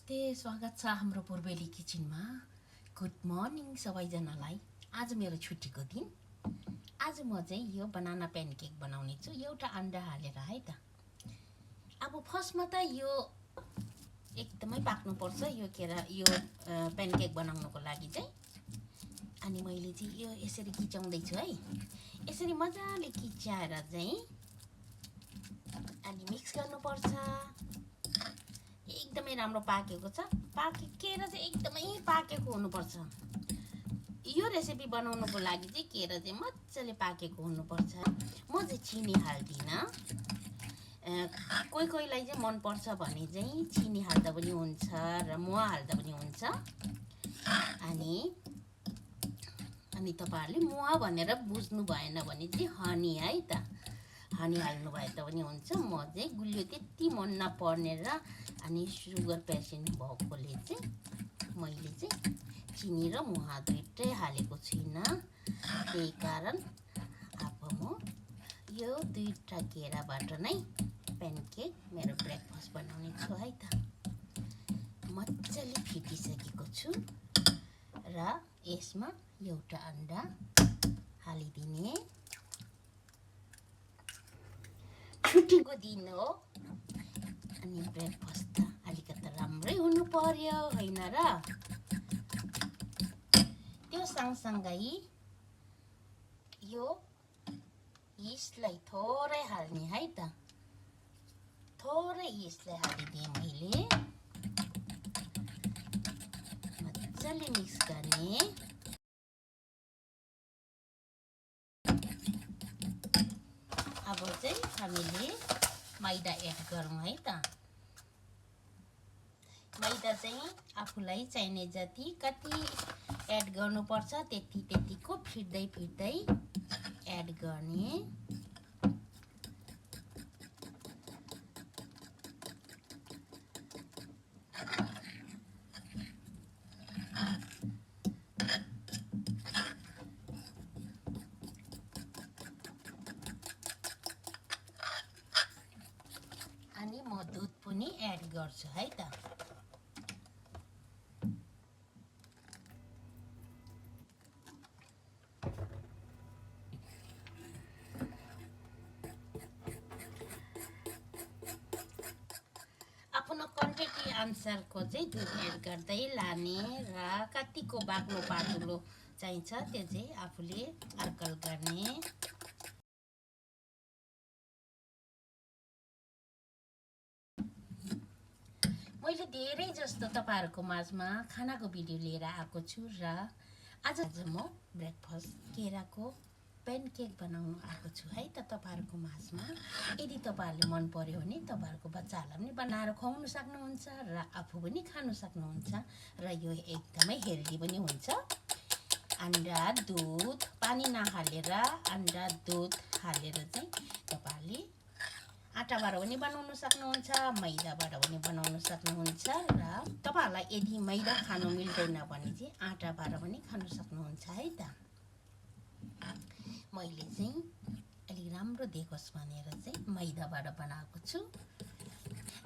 नमस्ते, स्वागत छ हाम्रो पूर्वेली किचनमा। गुड मर्निङ सबैजनालाई। आज मेरो छुट्टीको दिन। आज म चाहिँ यो बनाना प्यानकेक बनाउने छु। एउटा अन्डा हालेर है त। अब फर्स्टमा त यो एकदमै पाक्नुपर्छ यो प्यानकेक बनाउनको लागि चाहिँ। अनि मैले चाहिँ यो यसरी खिचाउँदै छु है। यसरी मजाले खिचाएर चाहिँ अनि मिक्स गर्नुपर्छ। एकदमै राम्रो पाकेको छ। केरा चाहिँ एकदमै पाकेको हुनुपर्छ। यो रेसिपी बनाउनको लागि चाहिँ केरा चाहिँ मजाले पाकेको हुनुपर्छ। म चाहिँ चिनी हाल्दिनँ। कोहीलाई चाहिँ मनपर्छ भने चाहिँ चिनी हाल्दा पनि हुन्छ र मुवा हाल्दा पनि हुन्छ। अनि तपाईहरुले मुवा भनेर बुझ्नु भएन भने चाहिँ हनी है त। हनी हाल्नु भए पनि हुन्छ। म चाहिँ गुलियो त्यति मन नपर्ने र अनि सुगर पेसेन्ट भएकोले चाहिँ मैले चाहिँ चिनी र मुहा दुईटै हालेको छुइनँ। त्यही कारण अब म यो दुईटा केराबाट नै प्यानकेक मेरो ब्रेकफास्ट बनाउने छु है त। मजाले फिटिसकेको छु र यसमा एउटा अन्डा हालिदिने। छुट्टीको दिन हो अनि ब्रेकफास्ट त अलिकति राम्रै हुनु पर्यो हैन र। त्यो सँगसँगै यो यीस्टलाई थोरै हाल्ने है त। थोरै यीस्टलाई हालिदिएँ मैले। मजाले मिक्स गर्ने। अब चाहिँ हामीले मैदा एड गरौँ है त। मैदा चाहिँ आफूलाई चाहिने जति कति एड गर्नुपर्छ त्यतिको फिट्दै एड गर्ने। अनि म दुध पनि एड गर्छु है त। आफ्नो क्वान्टिटी अनुसारको चाहिँ दुध एड गर्दै लाने र कतिको बाक्लो पातलो चाहिन्छ त्यो चाहिँ आफूले अड्कल गर्ने। मैले धेरै जस्तो तपाईहरुको माझमा खानाको भिडियो लिएर आएको छु र आज म ब्रेकफास्ट केराको प्यानकेक बनाउन आएको छु है त तपाईहरुको माझमा। यदि तपाईहरुले मन पर्यो भने तपाईहरुको बच्चाहरुलाई पनि बनाएर खुवाउन सक्नुहुन्छ र आफू पनि खान सक्नुहुन्छ र यो एकदमै हेल्दी पनि हुन्छ। अन्डा दुध पानी नहालेर अन्डा दुध हालेर चाहिँ तपाईहरुले आटाबाट पनि बनाउन सक्नुहुन्छ, मैदाबाट पनि बनाउन सक्नुहुन्छ र तपाईहरुलाई यदि मैदा खानु मिल्दैन भने चाहिँ आटाबाट पनि खान सक्नुहुन्छ है त। मैले चाहिँ अलि राम्रो देखोस् भनेर चाहिँ मैदाबाट बनाएको छु।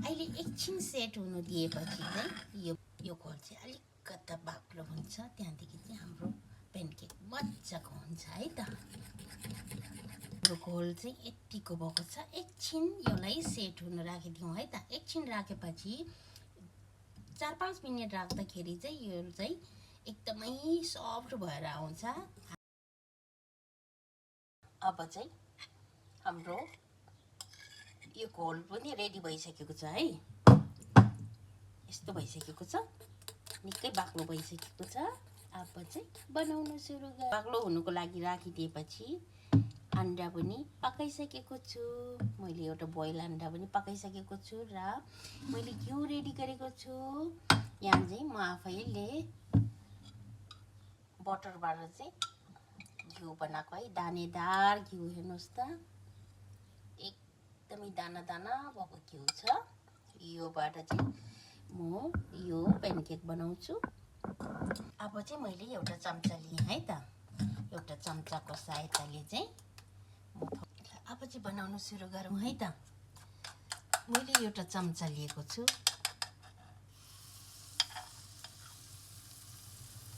अहिले एकछिन सेट हुनु दिएपछि चाहिँ यो घोल चाहिँ अलिकति बाक्लो हुन्छ। त्यहाँदेखि चाहिँ हाम्रो प्यानकेक मजाको हुन्छ है त। घोल चाहिँ यतिको भएको छ। एकछिन यसलाई सेट हुन राखिदिउँ है त। एकछिन राखेपछि 4-5 मिनेट राख्दाखेरि चाहिँ यो चाहिँ एकदमै सफ्ट भएर आउँछ। अब चाहिँ हाम्रो यो घोल पनि रेडी भइसकेको छ है। यस्तो भइसकेको छ। निकै बाक्लो भइसकेको छ। अब चाहिँ बनाउन सुरु गरौँ। बाक्लो हुनुको लागि राखिदिएपछि अन्डा पनि पकाइसकेको छु। मैले एउटा बोइल अन्डा पनि पकाइसकेको छु र मैले घिउ रेडी गरेको छु। यहाँ चाहिँ म आफैले बटरबाट चाहिँ घिउ बनाएको है। दानेदार घिउ हेर्नुहोस् त। एकदमै दाना भएको घिउ छ। योबाट चाहिँ म यो प्यानकेक बनाउँछु। अब चाहिँ मैले एउटा चम्चा लिएँ है त। एउटा चम्चाको सहायताले चाहिँ अब चाहिँ बनाउन सुरु गरौँ है त। मैले एउटा चम्चा लिएको छु।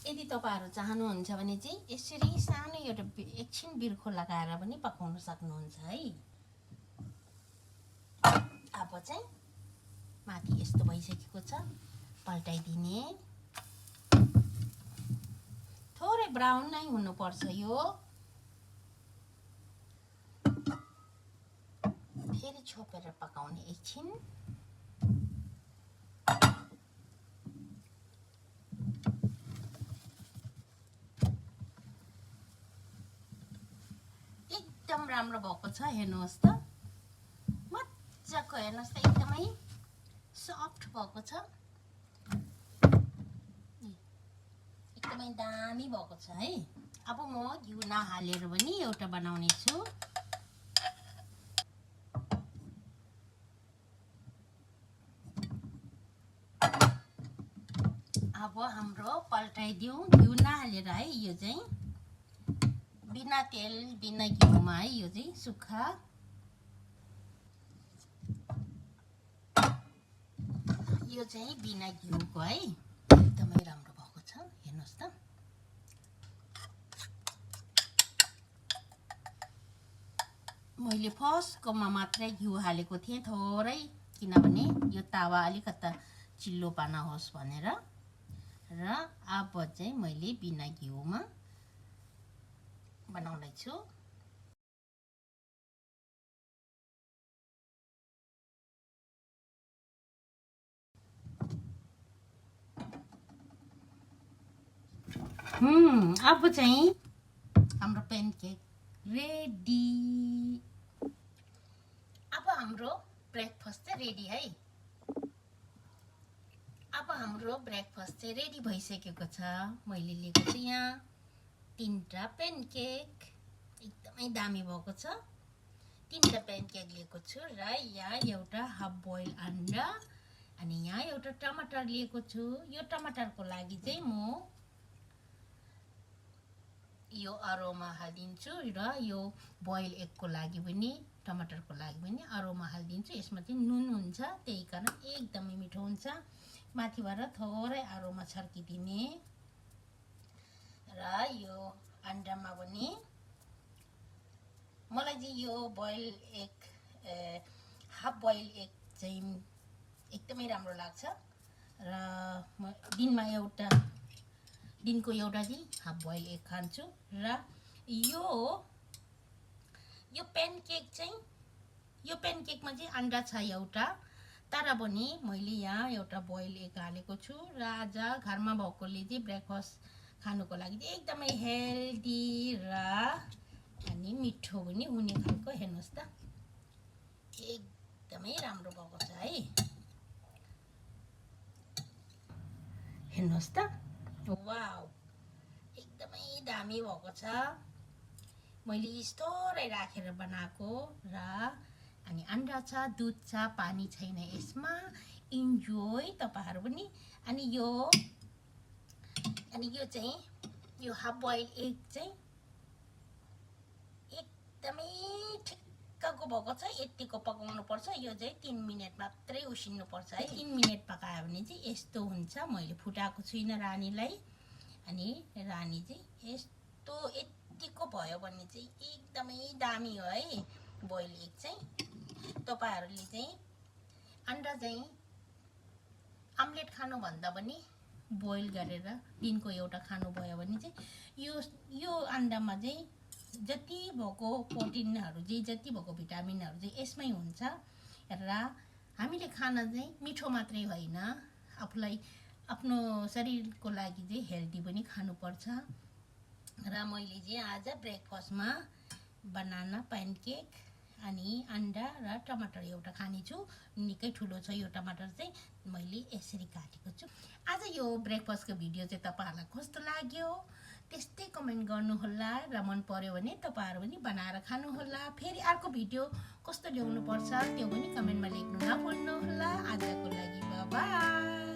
यदि तपाईहरु चाहनुहुन्छ भने चाहिँ यसरी सानो एउटा एकछिन बिर्खो लगाएर पनि पकाउन सक्नुहुन्छ है। अब चाहिँ माथि यस्तो भइसकेको छ, पल्टाइदिने। थोरै ब्राउन नै हुनुपर्छ यो। फेरि छोपेर पकाउने एकछिन। एकदम राम्रो भएको छ, हेर्नुहोस् त। मज्जाको हेर्नुहोस् त, एकदमै सफ्ट भएको छ। एकदमै दामी भएको छ है। अब म घिउ नहालेर पनि एउटा बनाउने छु। अब हाम्रो पल्टाइदिउँ घिउ नहालेर है। यो चाहिँ बिना तेल बिना घिउमा है, यो चाहिँ सुक्खा। यो चाहिँ बिना घिउको है, एकदमै राम्रो भएको छ, हेर्नुहोस् त। मैले फर्स्टकोमा मात्रै घिउ हालेको थिएँ थोरै, किनभने यो तावा अलिकता चिल्लो पार्नुहोस् भनेर। र अब चाहिँ मैले बिना घिउमा बनाउँदै छु। अब चाहिँ हाम्रो पेनकेक रेडी। अब हाम्रो ब्रेकफास्ट चाहिँ रेडी है। अब हाम्रो ब्रेकफास्ट चाहिँ रेडी भइसकेको छ। मैले लिएको छु यहाँ 3टा पेनकेक, एकदमै दामी भएको छ। 3टा पेनकेक लिएको छु र यहाँ एउटा हाफ बोइल अन्डा, अनि यहाँ एउटा टमाटर लिएको छु। यो टमाटरको लागि चाहिँ म यो अरोमा हालिदिन्छु र यो बोइल एगको लागि पनि, टमाटरको लागि पनि अरोमा हालिदिन्छु। यसमा चाहिँ नुन हुन्छ, त्यही कारण एकदमै मिठो हुन्छ। माथिबाट थोरै अरोमा छर्किदिने र यो अन्डामा पनि मलाई चाहिँ यो boil egg, half boil egg चाहिँ एकदमै राम्रो लाग्छ र म दिनको एउटा चाहिँ हाफ बोइल एग खान्छु। र यो पेनकेक चाहिँ, यो पेनकेकमा चाहिँ अन्डा छ एउटा, तर पनि मैले यहाँ एउटा बोइल एग हालेको छु। र आज घरमा भएकोले चाहिँ ब्रेकफास्ट खानुको लागि चाहिँ एकदमै हेल्दी र अनि मिठो पनि हुने खालको। हेर्नुहोस् त, एकदमै राम्रो भएको छ है। हेर्नुहोस् त, वाउ, एकदमै दामी भएको छ। मैले स्टोरै राखेर बनाएको र अनि अन्डा छ, दुध छ, पानी छैन यसमा। इन्जोय तपाईहरु पनि। अनि यो चाहिँ यो हाफ बोइल एग चाहिँ एकदमै ठिक्कको भएको छ। यतिको पकाउनु पर्छ। यो चाहिँ 3 मिनेट मात्रै उसिन्नु पर्छ है। 3 मिनेट पकायो भने चाहिँ यस्तो हुन्छ। मैले फुटाएको छुइनँ रानीलाई, अनि रानी चाहिँ यतिको भयो भने चाहिँ एकदमै दामी हो है बोइल एग चाहिँ। तपाईहरुले चाहिँ अन्डा चाहिँ आम्लेट खानु भन्दा पनि बोइल गरेर दिनको एउटा खानु भयो भने चाहिँ यो अन्डामा चाहिँ जति भएको प्रोटिनहरु चाहिँ, जति भएको भिटामिनहरु चाहिँ यसमै हुन्छ। र हामीले खाना चाहिँ मिठो मात्रै होइन, आफुलाई आफ्नो शरीरको लागि चाहिँ हेल्दी पनि खानुपर्छ। र मैले चाहिँ आज ब्रेकफास्टमा बनाना प्यानकेक अनि अन्डा र टमाटर एउटा खाने छु। निकै ठुलो छ यो टमाटर चाहिँ, मैले यसरी काटेको छु। आज यो ब्रेकफास्टको भिडियो चाहिँ तपाईहरुलाई कस्तो लाग्यो त्यस्तै कमेन्ट गर्नुहोला र मन पर्यो भने तपाईहरु पनि बनाएर खानुहोला। फेरि अर्को भिडियो कस्तो ल्याउनु पर्छ त्यो पनि कमेन्टमा लेख्नु नभुल्नुहोला। आजको लागि बाइ बाइ।